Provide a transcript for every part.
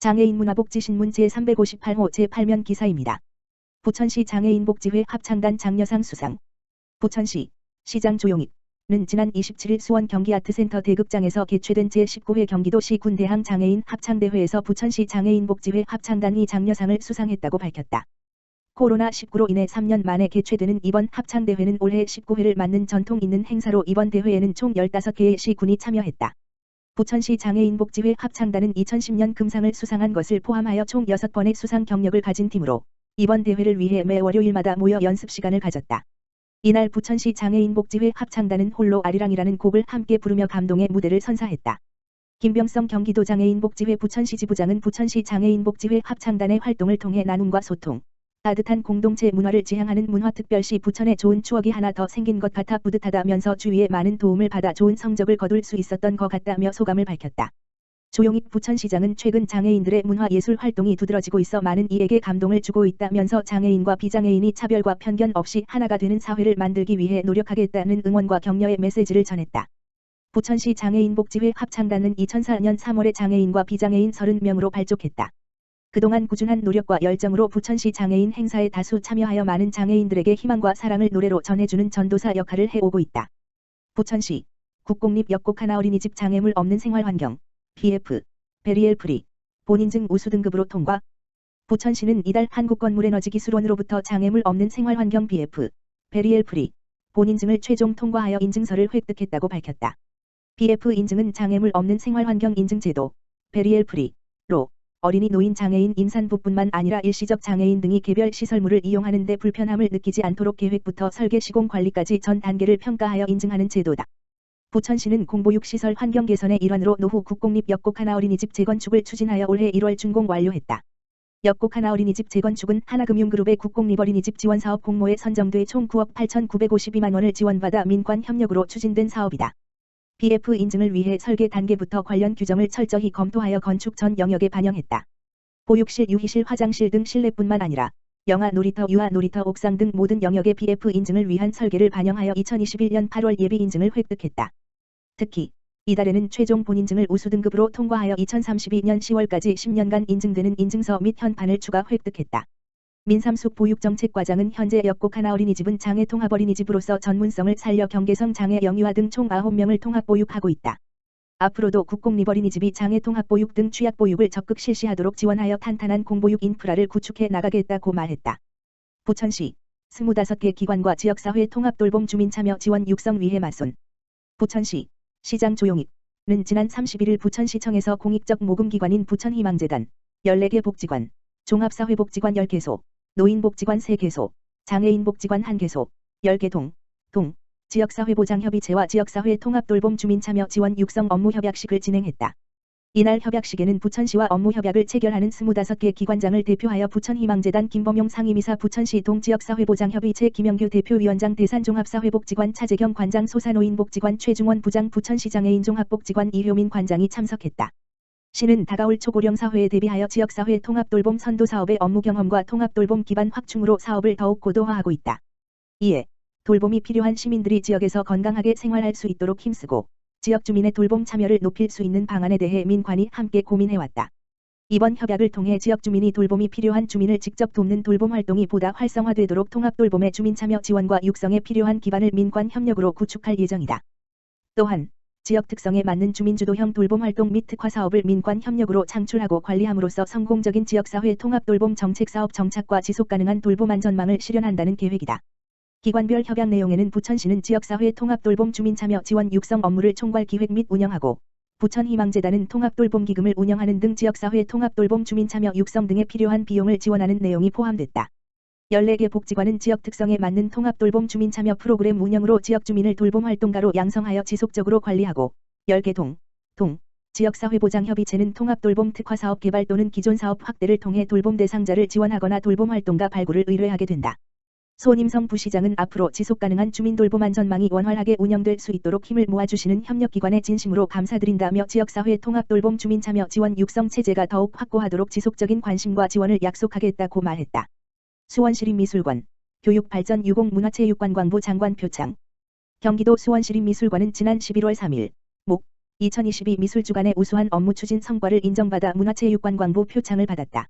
장애인문화복지신문 제358호 제8면 기사입니다. 부천시 장애인복지회 합창단 장려상 수상. 부천시 시장 조용익은 지난 27일 수원 경기아트센터 대극장에서 개최된 제19회 경기도시 군대항 장애인 합창대회에서 부천시 장애인복지회 합창단이 장려상을 수상했다고 밝혔다. 코로나19로 인해 3년 만에 개최되는 이번 합창대회는 올해 19회를 맞는 전통 있는 행사로 이번 대회에는 총 15개의 시군이 참여했다. 부천시 장애인복지회 합창단은 2010년 금상을 수상한 것을 포함하여 총 6번의 수상 경력을 가진 팀으로 이번 대회를 위해 매 월요일마다 모여 연습 시간을 가졌다. 이날 부천시 장애인복지회 합창단은 홀로 아리랑이라는 곡을 함께 부르며 감동의 무대를 선사했다. 김병성 경기도 장애인복지회 부천시 지부장은 부천시 장애인복지회 합창단의 활동을 통해 나눔과 소통, 따뜻한 공동체 문화를 지향하는 문화특별시 부천에 좋은 추억이 하나 더 생긴 것 같아 뿌듯하다면서 주위에 많은 도움을 받아 좋은 성적을 거둘 수 있었던 것 같다며 소감을 밝혔다. 조용익 부천시장은 최근 장애인들의 문화예술 활동이 두드러지고 있어 많은 이에게 감동을 주고 있다면서 장애인과 비장애인이 차별과 편견 없이 하나가 되는 사회를 만들기 위해 노력하겠다는 응원과 격려의 메시지를 전했다. 부천시 장애인복지회 합창단은 2004년 3월에 장애인과 비장애인 30명으로 발족했다. 그동안 꾸준한 노력과 열정으로 부천시 장애인 행사에 다수 참여하여 많은 장애인들에게 희망과 사랑을 노래로 전해주는 전도사 역할을 해오고 있다. 부천시 국공립 역곡하나 어린이집 장애물 없는 생활환경 BF 베리엘 프리 본인증 우수 등급으로 통과. 부천시는 이달 한국건물에너지기술원으로부터 장애물 없는 생활환경 BF 베리엘 프리 본인증을 최종 통과하여 인증서를 획득했다고 밝혔다. BF 인증은 장애물 없는 생활환경 인증제도 베리엘 프리로 어린이 노인 장애인 임산부뿐만 아니라 일시적 장애인 등이 개별 시설물을 이용하는 데 불편함을 느끼지 않도록 계획부터 설계 시공 관리까지 전 단계를 평가하여 인증하는 제도다. 부천시는 공보육 시설 환경 개선의 일환으로 노후 국공립 역곡하나 어린이집 재건축을 추진하여 올해 1월 준공 완료했다. 역곡하나 어린이집 재건축은 하나금융그룹의 국공립 어린이집 지원사업 공모에 선정돼 총 9억 8,952만 원을 지원받아 민관 협력으로 추진된 사업이다. BF 인증을 위해 설계 단계부터 관련 규정을 철저히 검토하여 건축 전 영역에 반영했다. 보육실, 유희실, 화장실 등 실내뿐만 아니라 영아 놀이터, 유아 놀이터, 옥상 등 모든 영역의 BF 인증을 위한 설계를 반영하여 2021년 8월 예비 인증을 획득했다. 특히 이달에는 최종 본인증을 우수 등급으로 통과하여 2032년 10월까지 10년간 인증되는 인증서 및 현판을 추가 획득했다. 민삼숙 보육정책과장은 현재 역곡하나 어린이집은 장애통합 어린이집으로서 전문성을 살려 경계성 장애 영유아 등 총 9명을 통합보육하고 있다. 앞으로도 국공립 어린이집이 장애통합보육 등 취약보육을 적극 실시하도록 지원하여 탄탄한 공보육 인프라를 구축해 나가겠다고 말했다. 부천시 25개 기관과 지역사회 통합돌봄 주민참여 지원 육성 위해 맞손. 부천시 시장 조용익은 지난 31일 부천시청에서 공익적 모금기관인 부천희망재단 14개 복지관, 종합사회복지관 10개소, 노인복지관 3개소, 장애인복지관 1개소, 10개 동, 지역사회보장협의체와 지역사회 통합돌봄 주민참여 지원 육성 업무 협약식을 진행했다. 이날 협약식에는 부천시와 업무 협약을 체결하는 25개 기관장을 대표하여 부천희망재단 김범용 상임이사, 부천시 동지역사회보장협의체 김영규 대표위원장, 대산종합사회복지관 차재경 관장, 소사노인복지관 최중원 부장, 부천시장애인종합복지관 이효민 관장이 참석했다. 시는 다가올 초고령 사회에 대비하여 지역사회 통합돌봄 선도사업의 업무 경험과 통합돌봄 기반 확충으로 사업을 더욱 고도화하고 있다. 이에 돌봄이 필요한 시민들이 지역에서 건강하게 생활할 수 있도록 힘쓰고 지역 주민의 돌봄 참여를 높일 수 있는 방안에 대해 민관이 함께 고민해왔다. 이번 협약을 통해 지역 주민이 돌봄이 필요한 주민을 직접 돕는 돌봄 활동이 보다 활성화되도록 통합돌봄의 주민참여 지원과 육성에 필요한 기반을 민관 협력으로 구축할 예정이다. 또한 지역 특성에 맞는 주민주도형 돌봄 활동 및 특화 사업을 민관 협력으로 창출하고 관리함으로써 성공적인 지역사회 통합돌봄 정책사업 정착과 지속가능한 돌봄 안전망을 실현한다는 계획이다. 기관별 협약 내용에는 부천시는 지역사회 통합돌봄 주민참여 지원 육성 업무를 총괄 기획 및 운영하고 부천희망재단은 통합돌봄기금을 운영하는 등 지역사회 통합돌봄 주민참여 육성 등에 필요한 비용을 지원하는 내용이 포함됐다. 14개 복지관은 지역 특성에 맞는 통합돌봄 주민참여 프로그램 운영으로 지역 주민을 돌봄 활동가로 양성하여 지속적으로 관리하고 10개 동 지역사회보장협의체는 통합돌봄 특화사업 개발 또는 기존 사업 확대를 통해 돌봄 대상자를 지원하거나 돌봄 활동가 발굴을 의뢰하게 된다. 손임성 부시장은 앞으로 지속가능한 주민돌봄 안전망이 원활하게 운영될 수 있도록 힘을 모아주시는 협력기관에 진심으로 감사드린다며 지역사회 통합돌봄 주민참여 지원 육성 체제가 더욱 확고하도록 지속적인 관심과 지원을 약속하겠다고 말했다. 수원시립미술관, 교육발전 유공문화체육관광부 장관 표창. 경기도 수원시립미술관은 지난 11월 3일 2022 미술주간의 우수한 업무 추진 성과를 인정받아 문화체육관광부 표창을 받았다.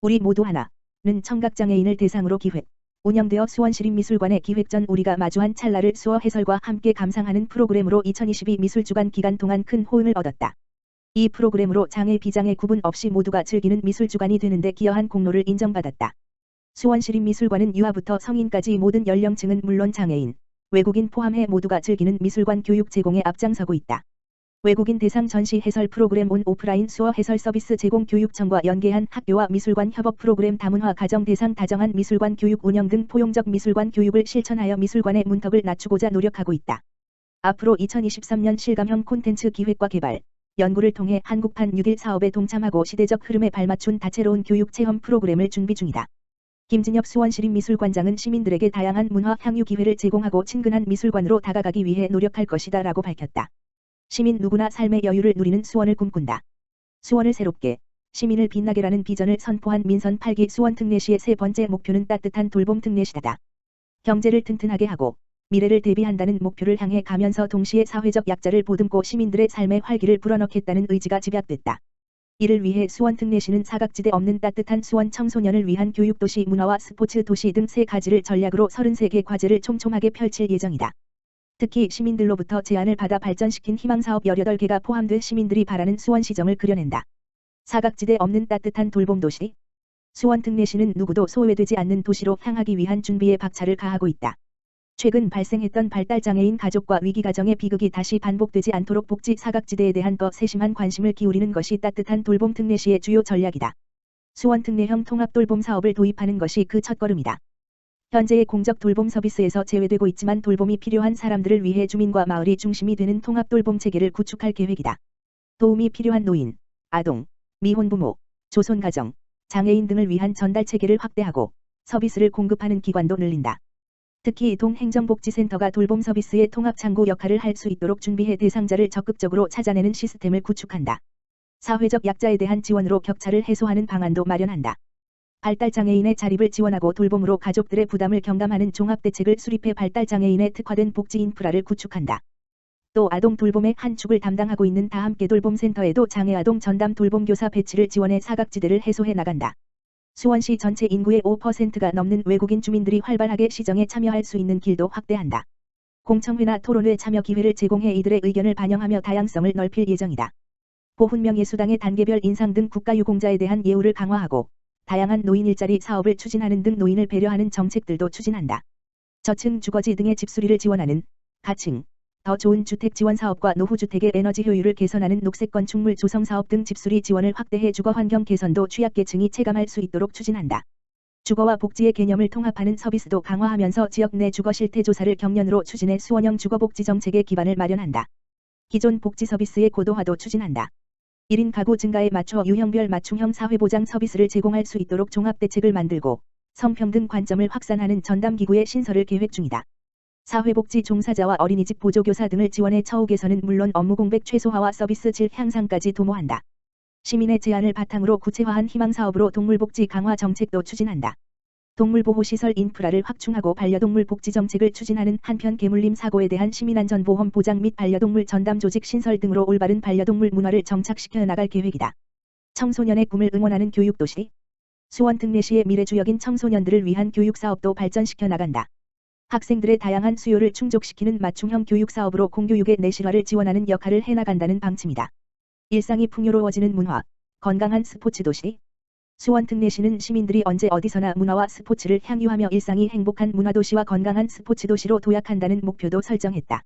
우리 모두 하나는 청각장애인을 대상으로 기획, 운영되어 수원시립미술관의 기획 전 우리가 마주한 찰나를 수어 해설과 함께 감상하는 프로그램으로 2022 미술주간 기간 동안 큰 호응을 얻었다. 이 프로그램으로 장애 비장애 구분 없이 모두가 즐기는 미술주간이 되는데 기여한 공로를 인정받았다. 수원시립미술관은 유아부터 성인까지 모든 연령층은 물론 장애인, 외국인 포함해 모두가 즐기는 미술관 교육 제공에 앞장서고 있다. 외국인 대상 전시 해설 프로그램 온 오프라인 수어 해설 서비스 제공 교육청과 연계한 학교와 미술관 협업 프로그램 다문화 가정 대상 다정한 미술관 교육 운영 등 포용적 미술관 교육을 실천하여 미술관의 문턱을 낮추고자 노력하고 있다. 앞으로 2023년 실감형 콘텐츠 기획과 개발, 연구를 통해 한국판 뉴딜 사업에 동참하고 시대적 흐름에 발맞춘 다채로운 교육 체험 프로그램을 준비 중이다. 김진엽 수원시립미술관장은 시민들에게 다양한 문화 향유 기회를 제공하고 친근한 미술관으로 다가가기 위해 노력할 것이다 라고 밝혔다. 시민 누구나 삶의 여유를 누리는 수원을 꿈꾼다. 수원을 새롭게, 시민을 빛나게라는 비전을 선포한 민선 8기 수원 특례시의 세 번째 목표는 따뜻한 돌봄 특례시다. 경제를 튼튼하게 하고 미래를 대비한다는 목표를 향해 가면서 동시에 사회적 약자를 보듬고 시민들의 삶의 활기를 불어넣겠다는 의지가 집약됐다. 이를 위해 수원 특례시는 사각지대 없는 따뜻한 수원 청소년을 위한 교육도시 문화와 스포츠 도시 등 세 가지를 전략으로 33개 과제를 촘촘하게 펼칠 예정이다. 특히 시민들로부터 제안을 받아 발전시킨 희망사업 18개가 포함돼 시민들이 바라는 수원시정을 그려낸다. 사각지대 없는 따뜻한 돌봄도시. 수원 특례시는 누구도 소외되지 않는 도시로 향하기 위한 준비에 박차를 가하고 있다. 최근 발생했던 발달장애인 가족과 위기가정의 비극이 다시 반복되지 않도록 복지 사각지대에 대한 더 세심한 관심을 기울이는 것이 따뜻한 돌봄 특례시의 주요 전략이다. 수원 특례형 통합 돌봄 사업을 도입하는 것이 그 첫걸음이다. 현재의 공적 돌봄 서비스에서 제외되고 있지만 돌봄이 필요한 사람들을 위해 주민과 마을이 중심이 되는 통합 돌봄 체계를 구축할 계획이다. 도움이 필요한 노인, 아동, 미혼부모, 조손가정, 장애인 등을 위한 전달 체계를 확대하고 서비스를 공급하는 기관도 늘린다. 특히 동행정복지센터가 돌봄 서비스의 통합 창구 역할을 할 수 있도록 준비해 대상자를 적극적으로 찾아내는 시스템을 구축한다. 사회적 약자에 대한 지원으로 격차를 해소하는 방안도 마련한다. 발달장애인의 자립을 지원하고 돌봄으로 가족들의 부담을 경감하는 종합대책을 수립해 발달장애인에 특화된 복지 인프라를 구축한다. 또 아동 돌봄의 한 축을 담당하고 있는 다함께 돌봄센터에도 장애아동 전담 돌봄교사 배치를 지원해 사각지대를 해소해 나간다. 수원시 전체 인구의 5%가 넘는 외국인 주민들이 활발하게 시정에 참여할 수 있는 길도 확대한다. 공청회나 토론회 참여 기회를 제공해 이들의 의견을 반영하며 다양성을 넓힐 예정이다. 보훈명예수당의 단계별 인상 등 국가유공자에 대한 예우를 강화하고 다양한 노인 일자리 사업을 추진하는 등 노인을 배려하는 정책들도 추진한다. 저층 주거지 등의 집수리를 지원하는 가층, 더 좋은 주택 지원 사업과 노후주택의 에너지 효율을 개선하는 녹색 건축물 조성 사업 등 집수리 지원을 확대해 주거 환경 개선도 취약계층이 체감할 수 있도록 추진한다. 주거와 복지의 개념을 통합하는 서비스도 강화하면서 지역 내 주거 실태 조사를 경연으로 추진해 수원형 주거복지 정책의 기반을 마련한다. 기존 복지 서비스의 고도화도 추진한다. 1인 가구 증가에 맞춰 유형별 맞춤형 사회보장 서비스를 제공할 수 있도록 종합대책을 만들고 성평등 관점을 확산하는 전담기구의 신설을 계획 중이다. 사회복지 종사자와 어린이집 보조교사 등을 지원해 처우 개선은 물론 업무 공백 최소화와 서비스 질 향상까지 도모한다. 시민의 제안을 바탕으로 구체화한 희망사업으로 동물복지 강화 정책도 추진한다. 동물보호시설 인프라를 확충하고 반려동물 복지 정책을 추진하는 한편 개물림 사고에 대한 시민안전보험 보장 및 반려동물 전담 조직 신설 등으로 올바른 반려동물 문화를 정착시켜 나갈 계획이다. 청소년의 꿈을 응원하는 교육도시. 수원 특례시의 미래주역인 청소년들을 위한 교육사업도 발전시켜 나간다. 학생들의 다양한 수요를 충족시키는 맞춤형 교육사업으로 공교육의 내실화를 지원하는 역할을 해나간다는 방침이다. 일상이 풍요로워지는 문화, 건강한 스포츠 도시. 수원 특례시는 시민들이 언제 어디서나 문화와 스포츠를 향유하며 일상이 행복한 문화도시와 건강한 스포츠 도시로 도약한다는 목표도 설정했다.